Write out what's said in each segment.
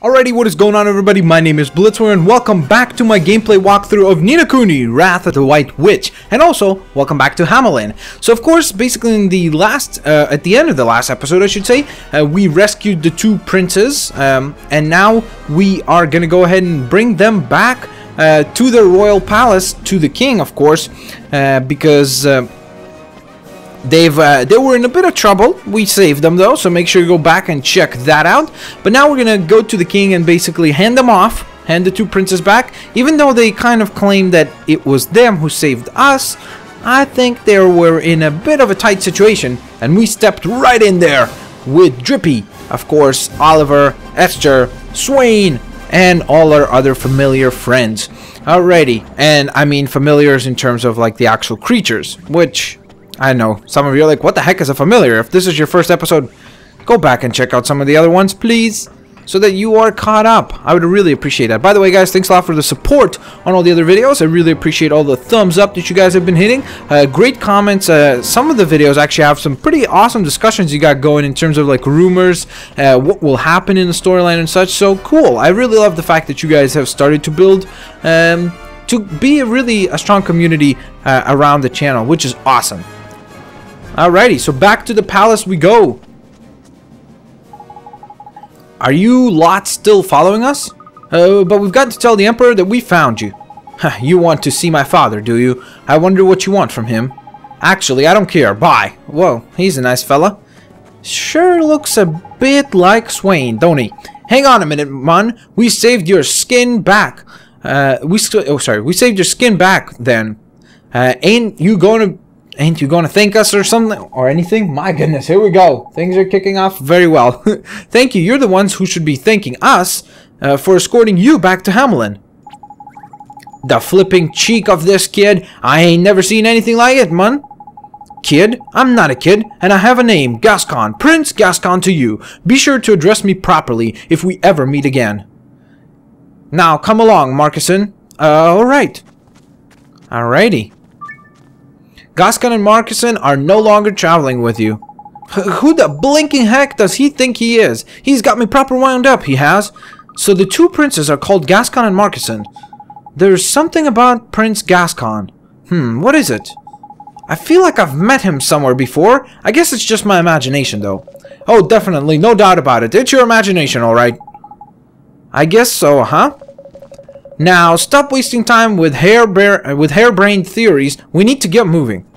Alrighty, what is going on, everybody? My name is Blitzwinger and welcome back to my gameplay walkthrough of Kuni, Wrath of the White Witch, and also welcome back to Hamelin. So of course, basically in the last, at the end of the last episode I should say, we rescued the two princes, and now we are gonna go ahead and bring them back to the royal palace, to the king of course, because they were in a bit of trouble. We saved them though, so make sure you go back and check that out. But now we're gonna go to the king and basically hand them off, hand the two princes back. Even though they kind of claimed that it was them who saved us, I think they were in a bit of a tight situation, and we stepped right in there with Drippy, of course, Oliver, Esther, Swaine, and all our other familiar friends. Alrighty, and I mean familiars in terms of like the actual creatures, which I know some of you are like, what the heck is a familiar? If this is your first episode, go back and check out some of the other ones, please, so that you are caught up. I would really appreciate that. By the way, guys, thanks a lot for the support on all the other videos. I really appreciate all the thumbs up that you guys have been hitting. Great comments. Some of the videos actually have some pretty awesome discussions you got going in terms of like rumors, what will happen in the storyline and such. So cool. I really love the fact that you guys have started to build to be really a strong community around the channel, which is awesome. Alrighty, so back to the palace we go. Are you lot still following us? But we've got to tell the Emperor that we found you. You want to see my father, do you? I wonder what you want from him. Actually, I don't care. Bye. Whoa, he's a nice fella. Sure looks a bit like Swaine, don't he? Hang on a minute, man. We saved your skin back. We saved your skin back then. Ain't you going to thank us or something or anything? My goodness, here we go. Things are kicking off very well. Thank you. You're the ones who should be thanking us for escorting you back to Hamelin. The flipping cheek of this kid. I ain't never seen anything like it, man. Kid? I'm not a kid, and I have a name. Gascon. Prince Gascon to you. Be sure to address me properly if we ever meet again. Now, come along, Marcuson. Alright. Alrighty. Gascon and Marcuson are no longer traveling with you. Who the blinking heck does he think he is? He's got me proper wound up, he has. So the two princes are called Gascon and Marcuson. There's something about Prince Gascon. What is it? I feel like I've met him somewhere before. I guess it's just my imagination, though. Oh, definitely, no doubt about it. It's your imagination, alright. I guess so, huh? Now, stop wasting time with harebrained theories. We need to get moving.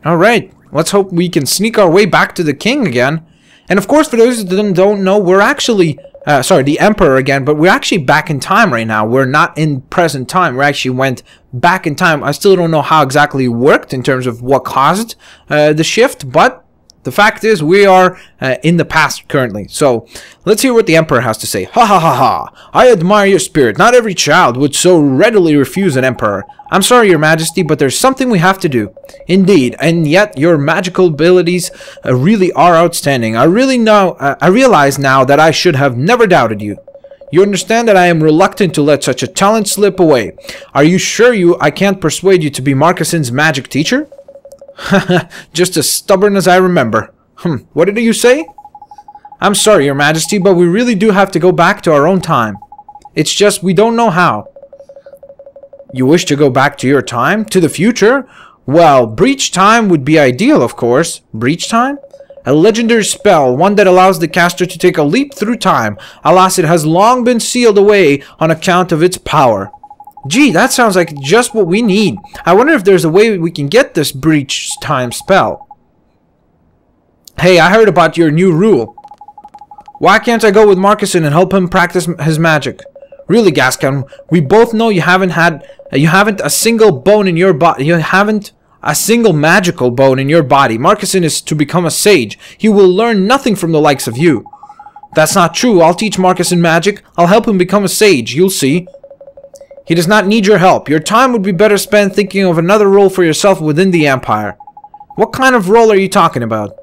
Alright, let's hope we can sneak our way back to the king again. And of course, for those that don't know, we're actually, the emperor again, but we're actually back in time right now. We're not in present time. We actually went back in time. I still don't know how exactly it worked in terms of what caused the shift, but the fact is, we are in the past currently. So, let's hear what the Emperor has to say. Ha ha ha ha! I admire your spirit. Not every child would so readily refuse an Emperor. I'm sorry, Your Majesty, but there's something we have to do. Indeed, and yet your magical abilities really are outstanding. I realize now that I should have never doubted you. You understand that I am reluctant to let such a talent slip away. Are you sure I can't persuade you to be Marcuson's magic teacher? Just as stubborn as I remember. What did you say? I'm sorry, Your Majesty, but we really do have to go back to our own time. It's just we don't know how. You wish to go back to your time? To the future? Well, breach time would be ideal, of course. Breach time? A legendary spell, one that allows the caster to take a leap through time. Alas, it has long been sealed away on account of its power. Gee, that sounds like just what we need. I wonder if there's a way we can get this breach time spell. Hey, I heard about your new rule. Why can't I go with Marcuson and help him practice his magic? Really, Gascon, we both know you haven't a single bone in your body. You haven't a single magical bone in your body. Marcuson is to become a sage. He will learn nothing from the likes of you. That's not true. I'll teach Marcuson magic. I'll help him become a sage. You'll see. He does not need your help. Your time would be better spent thinking of another role for yourself within the Empire. What kind of role are you talking about?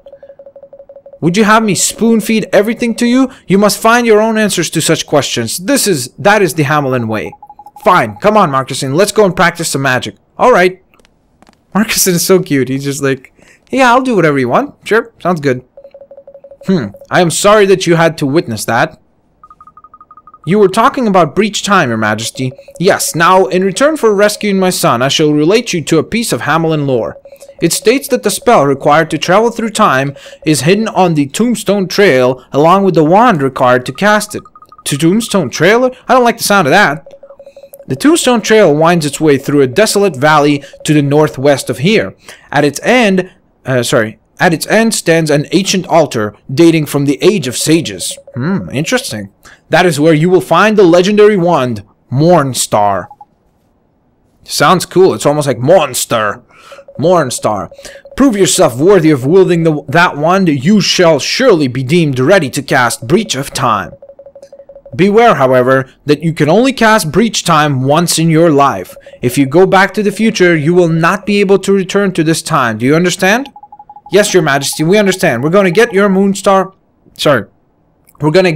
Would you have me spoon-feed everything to you? You must find your own answers to such questions. That is the Hamelin way. Fine. Come on, Marcuson. Let's go and practice some magic. Alright. Marcuson is so cute. He's just like, yeah, I'll do whatever you want. Sure. Sounds good. I am sorry that you had to witness that. You were talking about breach time, Your Majesty. Yes, now, in return for rescuing my son, I shall relate you to a piece of Hamelin lore. It states that the spell required to travel through time is hidden on the Tombstone Trail, along with the wand required to cast it. To Tombstone Trail? I don't like the sound of that. The Tombstone Trail winds its way through a desolate valley to the northwest of here. At its end stands an ancient altar dating from the Age of Sages. Interesting. That is where you will find the legendary wand, Mornstar. Sounds cool. It's almost like Monster. Mornstar. Prove yourself worthy of wielding that wand. You shall surely be deemed ready to cast Breach of Time. Beware, however, that you can only cast Breach Time once in your life. If you go back to the future, you will not be able to return to this time. Do you understand? Yes, Your Majesty, we understand. We're going to get your Moonstar. Sorry. We're going to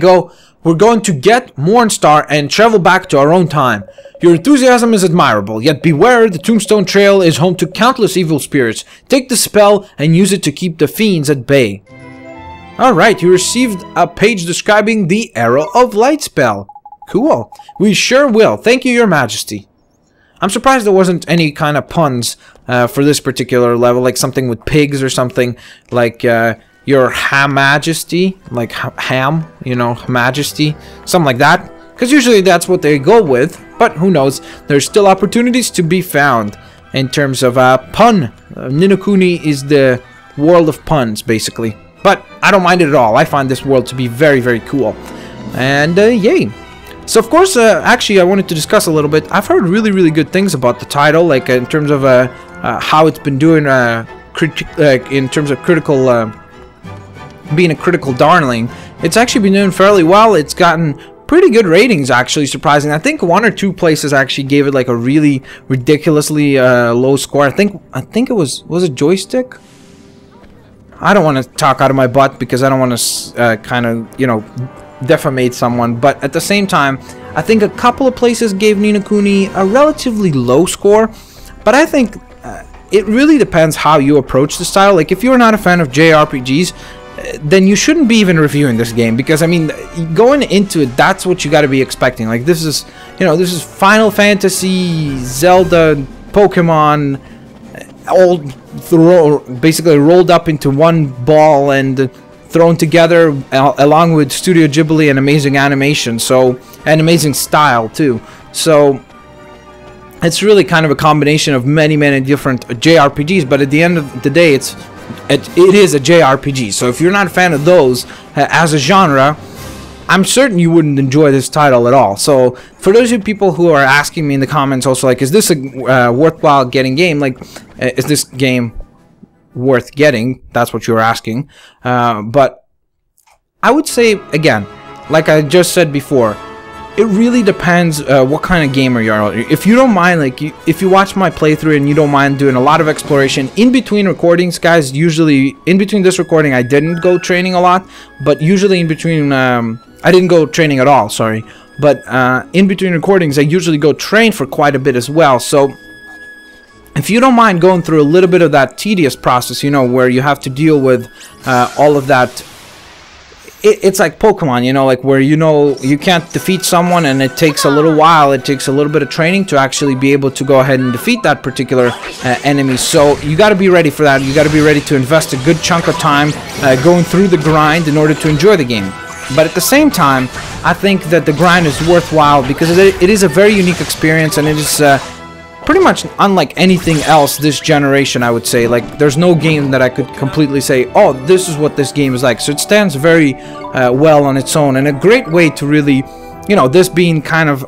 get Mornstar and travel back to our own time. Your enthusiasm is admirable, yet beware, the Tombstone Trail is home to countless evil spirits. Take the spell and use it to keep the fiends at bay. Alright, you received a page describing the Arrow of Light spell. Cool. We sure will. Thank you, Your Majesty. I'm surprised there wasn't any kind of puns for this particular level, like something with pigs or something, like Your Majesty, like ham, you know, Majesty, something like that. Because usually that's what they go with, but who knows. There's still opportunities to be found in terms of pun. Ni no Kuni is the world of puns, basically. But I don't mind it at all. I find this world to be very, very cool. And yay. So of course, actually I wanted to discuss a little bit. I've heard really, really good things about the title, like in terms of how it's been doing, in terms of critical, being a critical darling. It's actually been doing fairly well. It's gotten pretty good ratings, actually, surprising. I think one or two places actually gave it like a really ridiculously low score. I think it was it Joystick? I don't want to talk out of my butt because I don't want to kind of, you know, defamate someone, but at the same time, I think a couple of places gave Ni no Kuni a relatively low score, but I think it really depends how you approach the style. Like, if you're not a fan of JRPGs, then you shouldn't be even reviewing this game, because I mean, going into it, that's what you got to be expecting. Like, this is, you know, this is Final Fantasy, Zelda, Pokemon, all basically rolled up into one ball and thrown together, along with Studio Ghibli and amazing animation, so, and amazing style too. So it's really kind of a combination of many different JRPGs, but at the end of the day, it is a JRPG. So if you're not a fan of those as a genre, I'm certain you wouldn't enjoy this title at all. So for those of you people who are asking me in the comments also, like, is this a worthwhile getting game? Like, is this game worth getting? That's what you're asking. But I would say, again, like I just said before, it really depends what kind of gamer you are. If you don't mind, like, if you watch my playthrough and you don't mind doing a lot of exploration in between recordings, guys, usually in between this recording I didn't go training a lot, but usually in between I didn't go training at all, sorry, but in between recordings I usually go train for quite a bit as well. So if you don't mind going through a little bit of that tedious process, you know, where you have to deal with all of that, it's like Pokemon, you know, like where, you know, you can't defeat someone and it takes a little while, it takes a little bit of training to actually be able to go ahead and defeat that particular enemy. So you got to be ready for that. You got to be ready to invest a good chunk of time going through the grind in order to enjoy the game. But at the same time, I think that the grind is worthwhile because it is a very unique experience, and it is pretty much unlike anything else this generation, I would say. Like, there's no game that I could completely say, oh, this is what this game is like. So it stands very well on its own, and a great way to really, you know, this being kind of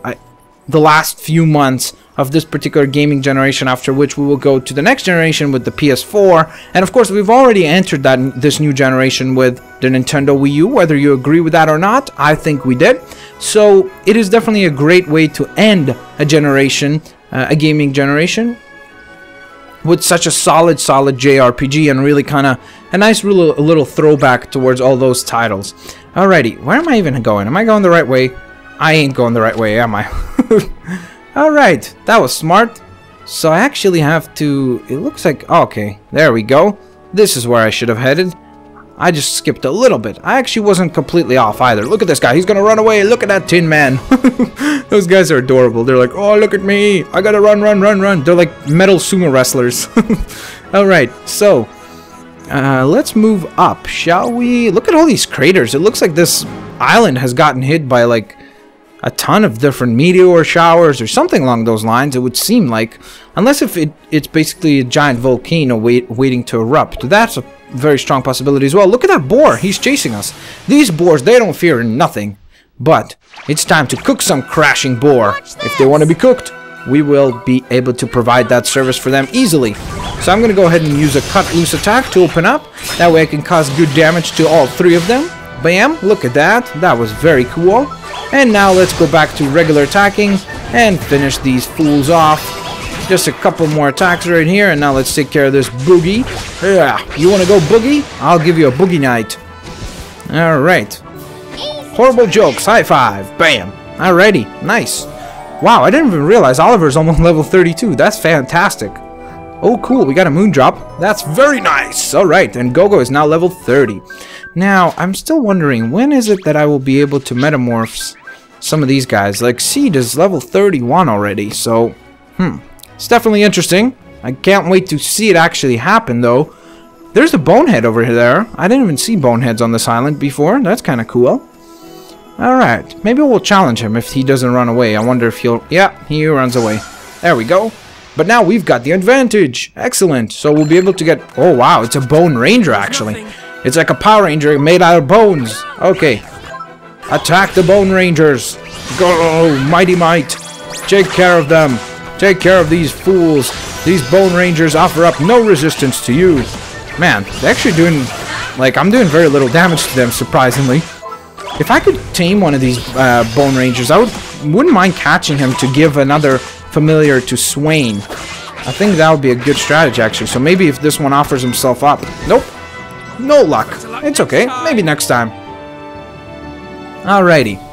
the last few months of this particular gaming generation, after which we will go to the next generation with the PS4. And of course, we've already entered this new generation with the Nintendo Wii U. Whether you agree with that or not, I think we did. So it is definitely a great way to end a generation, a gaming generation, with such a solid JRPG, and really kind of a nice little throwback towards all those titles. Alrighty, where am I even going? Am I going the right way? I ain't going the right way, am I? Alright, that was smart. So I actually have to, it looks like, okay, there we go. This is where I should have headed. I just skipped a little bit. I actually wasn't completely off either. Look at this guy. He's gonna run away. Look at that Tin Man. Those guys are adorable. They're like, oh, look at me. I gotta run, run, run, run. They're like metal sumo wrestlers. Alright, so let's move up, shall we? Look at all these craters. It looks like this island has gotten hit by like a ton of different meteor showers or something along those lines, it would seem like. Unless if it's basically a giant volcano waiting to erupt. That's a very strong possibility as well. Look at that boar. He's chasing us. These boars, they don't fear nothing. But it's time to cook some crashing boar. If they want to be cooked, we will be able to provide that service for them easily. So I'm going to go ahead and use a cut loose attack to open up. That way I can cause good damage to all three of them. Bam, look at that. That was very cool. And now let's go back to regular attacking and finish these fools off. Just a couple more attacks right here, and now let's take care of this boogie. Yeah, you want to go boogie? I'll give you a boogie night. Alright. Horrible jokes, high five. Bam. Alrighty, nice. Wow, I didn't even realize Oliver's almost level 32. That's fantastic. Oh, cool, we got a moon drop. That's very nice. Alright, and Gogo is now level 30. Now, I'm still wondering, when is it that I will be able to metamorphs some of these guys? Like, Seed is level 31 already, so, it's definitely interesting. I can't wait to see it actually happen, though. There's a bonehead over there. I didn't even see boneheads on this island before. That's kind of cool. Alright, maybe we'll challenge him if he doesn't run away. I wonder if he'll... Yeah, he runs away. There we go. But now we've got the advantage. Excellent. So we'll be able to get... Oh, wow, it's a Bone Ranger, actually. It's like a Power Ranger made out of bones. Okay. Attack the Bone Rangers. Go, Mighty Might. Take care of them. Take care of these fools. These Bone Rangers offer up no resistance to you. Man, they're actually doing... Like, I'm doing very little damage to them, surprisingly. If I could tame one of these Bone Rangers, I wouldn't mind catching him to give another familiar to Swaine. I think that would be a good strategy, actually. So maybe if this one offers himself up... Nope. No luck. It's okay. Maybe next time. Alrighty.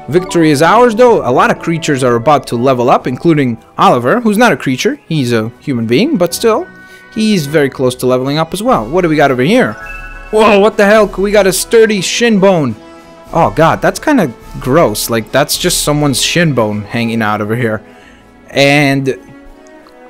Victory is ours, though. A lot of creatures are about to level up, including Oliver, who's not a creature. He's a human being, but still, he's very close to leveling up as well. What do we got over here? Whoa, what the hell? We got a sturdy shin bone. Oh, God, that's kind of gross. Like, that's just someone's shin bone hanging out over here. And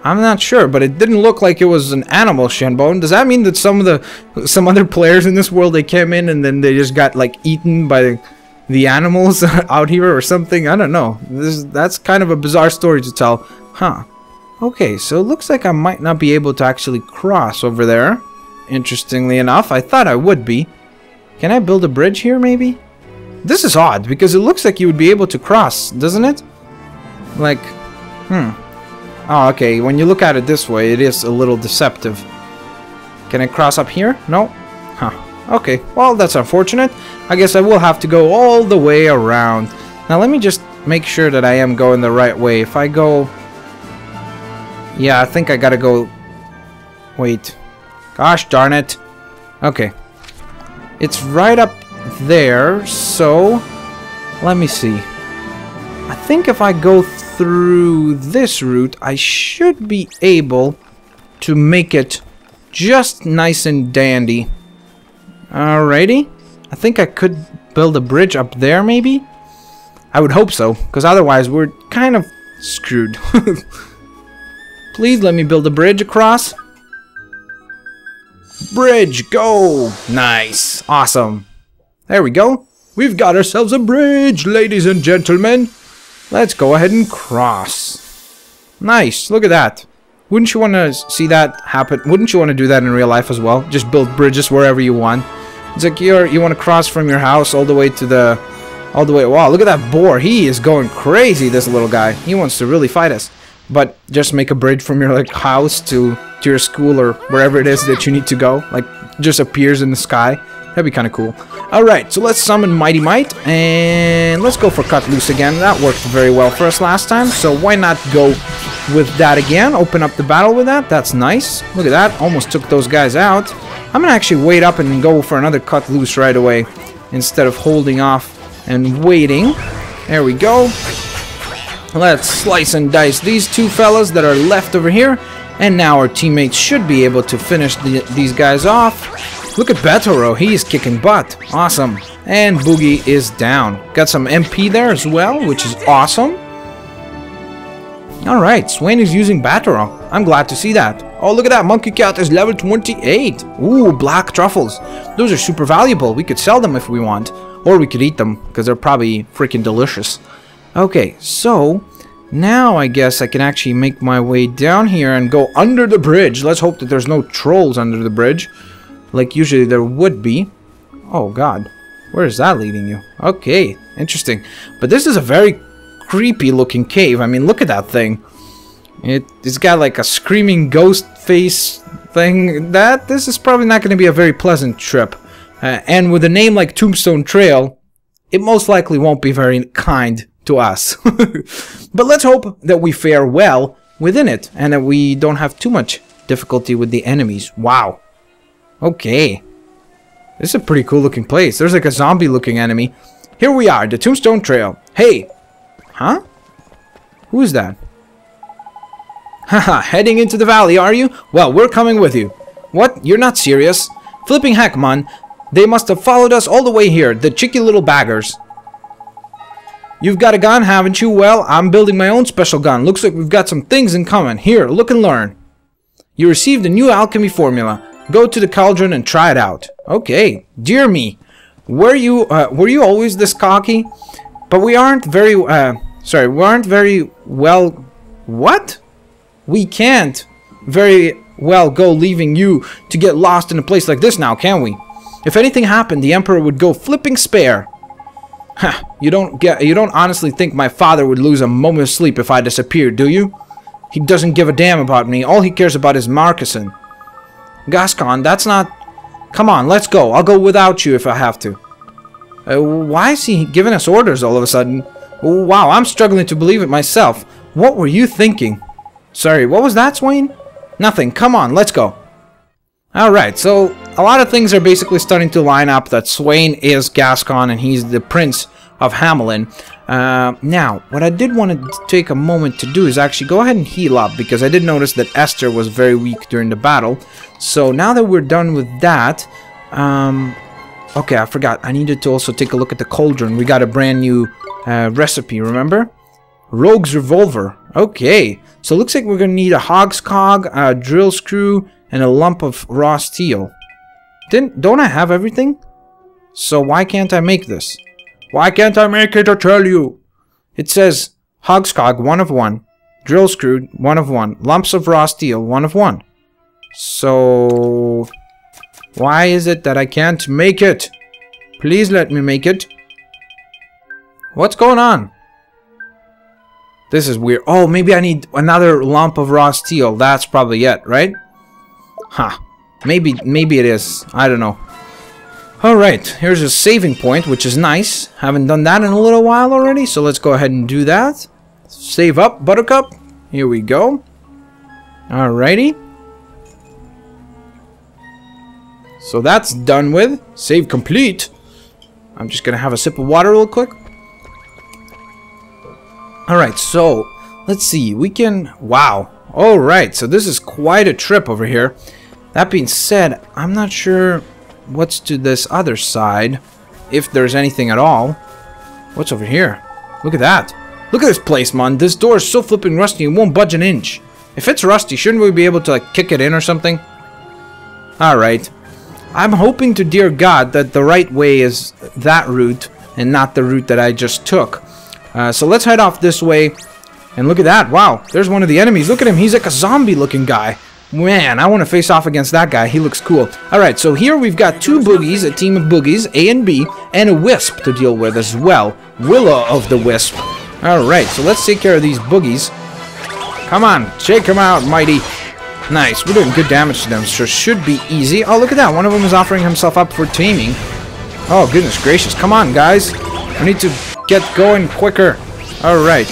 I'm not sure, but it didn't look like it was an animal shin bone. Does that mean that some other players in this world, they came in and then they just got, like, eaten by the animals out here or something? I don't know. That's kind of a bizarre story to tell. Huh. Okay, so it looks like I might not be able to actually cross over there. Interestingly enough, I thought I would be. Can I build a bridge here, maybe? This is odd, because it looks like you would be able to cross, doesn't it? Like, Oh, okay, when you look at it this way, it is a little deceptive. Can I cross up here? No? Huh. Okay, well, that's unfortunate. I guess I will have to go all the way around. Now, let me just make sure that I am going the right way. If I go... Yeah, I think I gotta go... Wait. Gosh darn it. Okay. It's right up there, so... Let me see. I think if I go through this route, I should be able to make it just nice and dandy. Alrighty. I think I could build a bridge up there, maybe? I would hope so, because otherwise we're kind of screwed. Please let me build a bridge across. Bridge, go! Nice. Awesome. There we go. We've got ourselves a bridge, ladies and gentlemen. Let's go ahead and cross. Nice. Look at that. Wouldn't you want to see that happen? Wouldn't you want to do that in real life as well? Just build bridges wherever you want. It's like you want to cross from your house all the way to the... Wow, look at that boar. He is going crazy, this little guy. He wants to really fight us. But just make a bridge from your like house to your school or wherever it is that you need to go. Like, just appears in the sky. That'd be kind of cool. Alright, so let's summon Mighty Might. And let's go for Cut Loose again. That worked very well for us last time. So why not go with that again? Open up the battle with that. That's nice. Look at that. Almost took those guys out. I'm going to actually wait up and go for another Cut Loose right away. Instead of holding off and waiting. There we go. Let's slice and dice these two fellas that are left over here. And now our teammates should be able to finish these guys off. Look at Betoro, he is kicking butt. Awesome. And Boogie is down. Got some MP there as well, which is awesome. Alright, Swaine is using Betoro. I'm glad to see that. Oh, look at that. Monkey Cat is level 28. Ooh, black truffles. Those are super valuable. We could sell them if we want. Or we could eat them, because they're probably freaking delicious. Okay, so now I guess I can actually make my way down here and go under the bridge. Let's hope that there's no trolls under the bridge, like usually there would be. Oh god, where is that leading you? Okay, interesting. But this is a very creepy looking cave. I mean, look at that thing. It's got like a screaming ghost face thing. This is probably not going to be a very pleasant trip. And with a name like Tombstone Trail, it most likely won't be very kind to us. But let's hope that we fare well within it and that we don't have too much difficulty with the enemies. Wow. Okay. This is a pretty cool looking place. There's like a zombie looking enemy. Here we are, the Tombstone Trail. Hey. Huh? Who is that? Haha, heading into the valley, are you? Well, we're coming with you. What? You're not serious? Flipping heck, man. They must have followed us all the way here, the cheeky little baggers. You've got a gun, haven't you? Well, I'm building my own special gun. Looks like we've got some things in common. Here, look and learn. You received a new alchemy formula. Go to the cauldron and try it out. Okay. Dear me. Were you always this cocky? But we aren't very, we aren't very well... What? We can't very well go leaving you to get lost in a place like this now, can we? If anything happened, the Emperor would go flipping spare. Ha! You don't honestly think my father would lose a moment of sleep if I disappeared, do you? He doesn't give a damn about me. All he cares about is Marcusson. Gascon, that's not... Come on, let's go. I'll go without you if I have to. Why is he giving us orders all of a sudden? Wow, I'm struggling to believe it myself. What were you thinking? Sorry, what was that, Swaine? Nothing. Come on, let's go. Alright, so a lot of things are basically starting to line up that Swaine is Gascon and he's the Prince of Hamelin. Now, what I did want to take a moment to do is actually go ahead and heal up, because I did notice that Esther was very weak during the battle. So now that we're done with that, okay, I forgot. I needed to also take a look at the cauldron. We got a brand new recipe, remember? Rogue's revolver. Okay, so it looks like we're going to need a hog's cog, a drill screw, and a lump of raw steel. Don't I have everything? So why can't I make this? Why can't I make it, I tell you? It says hog's cog, 1 of 1. Drill screw, 1 of 1. Lumps of raw steel, 1 of 1. So why is it that I can't make it? Please let me make it. What's going on? This is weird. Oh, maybe I need another lump of raw steel. That's probably it, right? Huh. Maybe it is. I don't know. Alright, here's a saving point, which is nice. Haven't done that in a little while already, so let's go ahead and do that. Save up, Buttercup. Here we go. Alrighty. So that's done with. Save complete. I'm just gonna have a sip of water real quick. Alright, so let's see. We can... Wow. Alright, so this is quite a trip over here. That being said, I'm not sure what's to this other side, if there's anything at all. What's over here? Look at that. Look at this place, man. This door is so flipping rusty it won't budge an inch. If it's rusty, shouldn't we be able to like kick it in or something? Alright. I'm hoping to dear God that the right way is that route and not the route that I just took. So let's head off this way. And look at that. Wow. There's one of the enemies. Look at him. He's like a zombie looking guy. Man, I want to face off against that guy. He looks cool. Alright, so here we've got 2 boogies, a team of boogies, A and B, and a wisp to deal with as well. Willow of the Wisp. Alright, so let's take care of these boogies. Come on, shake them out, mighty. Nice, we're doing good damage to them, so should be easy. Oh, look at that. One of them is offering himself up for taming. Oh, goodness gracious. Come on, guys. I need to get going quicker. Alright.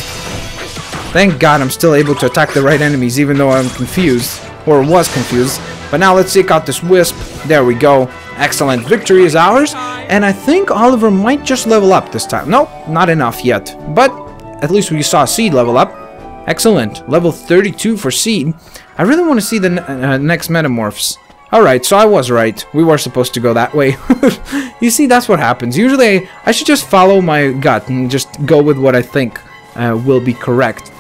Thank God I'm still able to attack the right enemies, even though I'm confused. Or was confused. But now let's take out this wisp. There we go. Excellent. Victory is ours. And I think Oliver might just level up this time. Nope, not enough yet. But at least we saw Seed level up. Excellent. Level 32 for Seed. I really want to see the next metamorphs. Alright, so I was right. We were supposed to go that way. You see, that's what happens. Usually, I should just follow my gut and just go with what I think will be correct.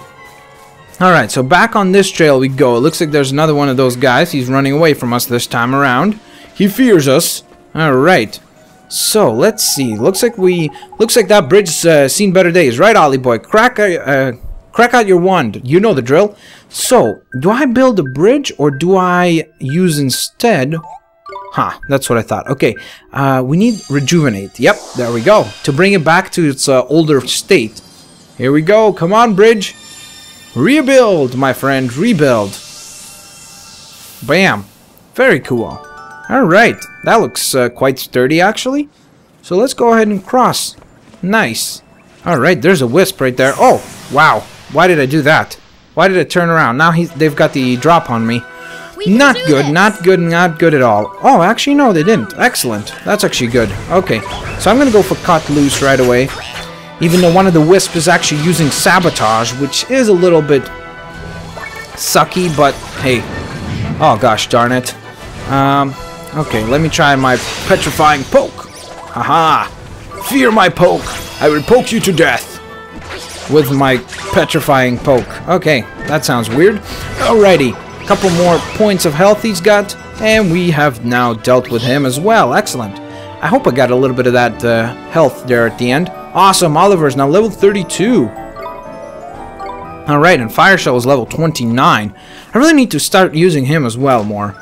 Alright, so back on this trail we go. It looks like there's another one of those guys. He's running away from us this time around. He fears us. Alright. So, let's see. Looks like that bridge's seen better days. Right, Ollie boy? Crack out your wand. You know the drill. So, do I build a bridge or do I use instead... Huh, that's what I thought. Okay, we need rejuvenate. Yep, there we go. To bring it back to its older state. Here we go. Come on, bridge. Rebuild, my friend. Rebuild. Bam. Very cool. Alright, that looks quite sturdy, actually. So let's go ahead and cross. Nice. Alright, there's a wisp right there. Oh, wow. Why did I do that? Why did it turn around? Now they've got the drop on me. Not good, not good, not good at all. Oh, actually, no, they didn't. Excellent. That's actually good. Okay, so I'm going to go for cut loose right away. Even though one of the wisps is actually using sabotage, which is a little bit sucky, but hey. Oh, gosh darn it. Okay, let me try my petrifying poke. Haha. Fear my poke. I will poke you to death. With my petrifying poke. Okay, that sounds weird. Alrighty. Couple more points of health he's got. And we have now dealt with him as well. Excellent. I hope I got a little bit of that health there at the end. Awesome. Oliver's now level 32. Alright, and Fire Shell is level 29. I really need to start using him as well more.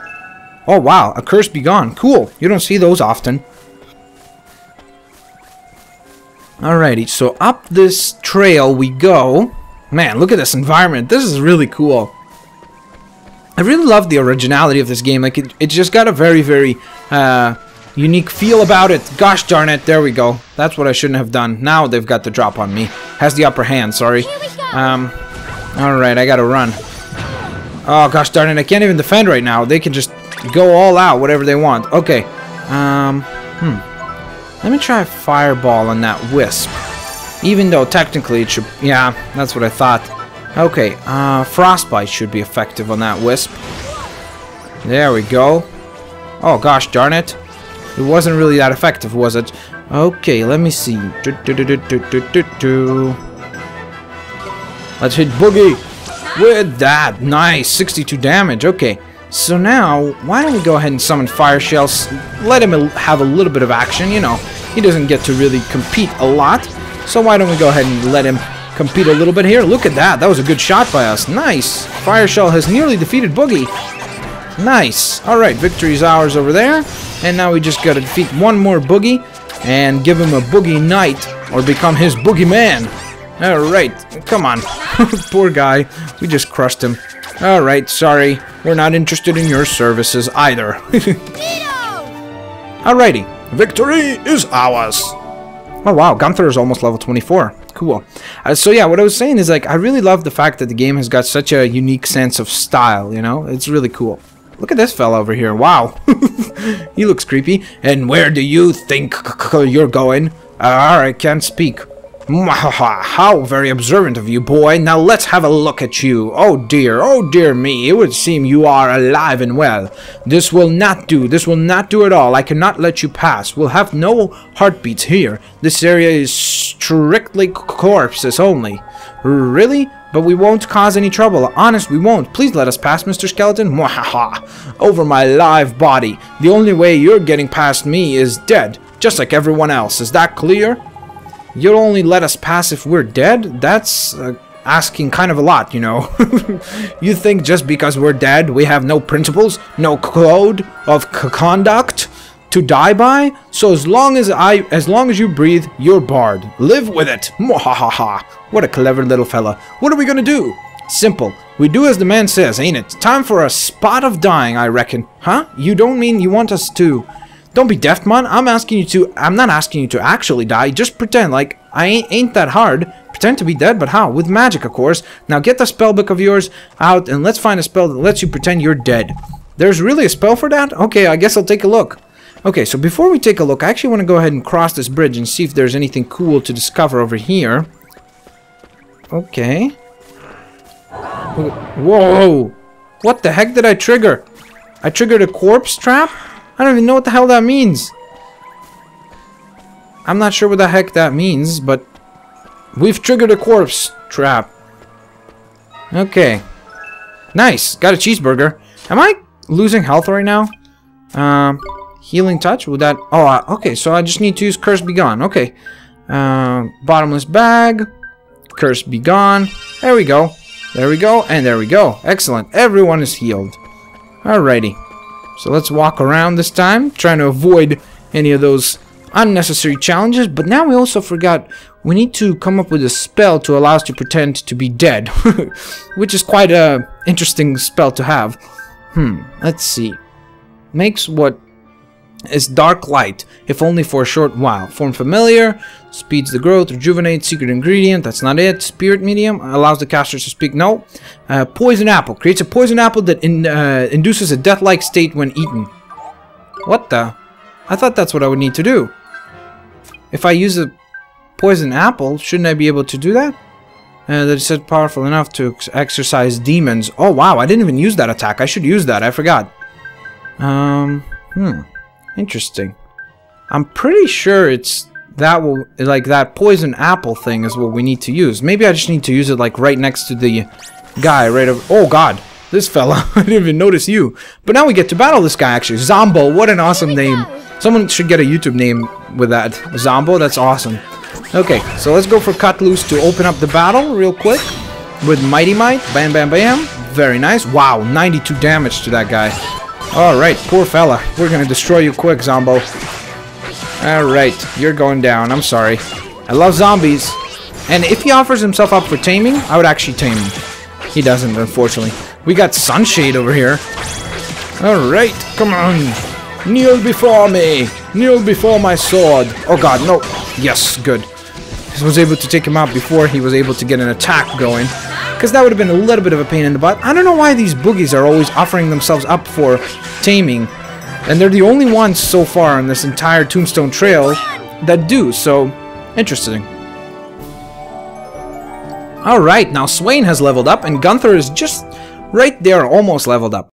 Oh wow, a curse be gone. Cool. You don't see those often. Alrighty, so up this trail we go. Man, look at this environment. This is really cool. I really love the originality of this game. Like, it just got a very, very unique feel about it. Gosh darn it, there we go. That's what I shouldn't have done. Now they've got the drop on me. Has the upper hand, sorry. Alright, I gotta run. Oh, gosh darn it, I can't even defend right now. They can just go all out, whatever they want. Okay. Let me try a fireball on that wisp. Even though technically it should... Yeah, that's what I thought. Okay, frostbite should be effective on that wisp. There we go. Oh, gosh darn it. It wasn't really that effective, was it? Okay, let me see. Let's hit Boogie with that. Nice, 62 damage. Okay, so now, why don't we go ahead and summon Fire Shells? Let him have a little bit of action, you know. He doesn't get to really compete a lot. So why don't we go ahead and let him compete a little bit here? Look at that. That was a good shot by us. Nice. Fire Shell has nearly defeated Boogie. Nice. Alright, victory's ours over there. And now we just gotta defeat one more Boogie and give him a Boogie Knight or become his Boogie Man. Alright, come on. Poor guy. We just crushed him. Alright, sorry. We're not interested in your services either. Alrighty. Victory is ours. Oh wow, Gunther is almost level 24. Cool. So yeah, what I was saying is, like, I really love the fact that the game has got such a unique sense of style, you know? It's really cool. Look at this fella over here. Wow. He looks creepy. And where do you think you're going? I can't speak. How very observant of you, boy. Now let's have a look at you. Oh dear me. It would seem you are alive and well. This will not do. This will not do at all. I cannot let you pass. We'll have no heartbeats here. This area is strictly corpses only. Really? But we won't cause any trouble. Honest, we won't. Please let us pass, Mr. Skeleton. Mwahaha. Over my live body. The only way you're getting past me is dead. Just like everyone else. Is that clear? You'll only let us pass if we're dead? That's asking kind of a lot, you know. You think just because we're dead, we have no principles, no code of conduct to die by? So as long as you breathe, you're barred. Live with it. Mwahaha. What a clever little fella. What are we gonna do? Simple. We do as the man says, ain't it? Time for a spot of dying, I reckon. Huh? You don't mean you want us to... Don't be deaf, man. I'm not asking you to actually die. Just pretend like I ain't that hard. Pretend to be dead, but how? With magic, of course. Now get the spell book of yours out and let's find a spell that lets you pretend you're dead. There's really a spell for that? Okay, I guess I'll take a look. Okay, so before we take a look, I actually want to go ahead and cross this bridge and see if there's anything cool to discover over here. Okay. Whoa! What the heck did I trigger? I triggered a corpse trap? I don't even know what the hell that means. I'm not sure what the heck that means, but we've triggered a corpse trap. Okay. Nice. Got a cheeseburger. Am I losing health right now? Healing touch? Would that... Oh, okay. So I just need to use Curse Be Gone. Okay. Bottomless bag. Curse Be Gone. There we go. There we go. And there we go. Excellent. Everyone is healed. Alrighty. So let's walk around this time, trying to avoid any of those unnecessary challenges. But now we also forgot we need to come up with a spell to allow us to pretend to be dead. Which is quite a interesting spell to have. Let's see. Makes what is dark light, if only for a short while. Form familiar, speeds the growth, rejuvenates, secret ingredient, that's not it. Spirit medium, allows the casters to speak, no. Poison apple, creates a poison apple that induces a death-like state when eaten. What the? I thought that's what I would need to do. If I use a poison apple, shouldn't I be able to do that? That is said powerful enough to exorcise demons. Oh wow, I didn't even use that attack. I should use that, I forgot. Interesting. I'm pretty sure it's that will like that poison apple thing is what we need to use. Maybe I just need to use it like right next to the guy right over. Oh god, this fella. I didn't even notice you. But now we get to battle this guy actually. Zombo, what an awesome name. Someone should get a YouTube name with that. Zombo, that's awesome. Okay, so let's go for Cut Loose to open up the battle real quick with Mighty Might. Bam, bam, bam. Very nice. Wow, 92 damage to that guy. Alright, poor fella. We're gonna destroy you quick, Zombo. Alright, you're going down. I'm sorry. I love zombies. And if he offers himself up for taming, I would actually tame him. He doesn't, unfortunately. We got Sunshade over here. Alright, come on. Kneel before me. Kneel before my sword. Oh god, no. Yes, good. I was able to take him out before he was able to get an attack going. Because that would have been a little bit of a pain in the butt. I don't know why these boogies are always offering themselves up for taming. And they're the only ones so far on this entire Tombstone Trail that do. So, interesting. Alright, now Swaine has leveled up and Gunther is just right there, almost leveled up.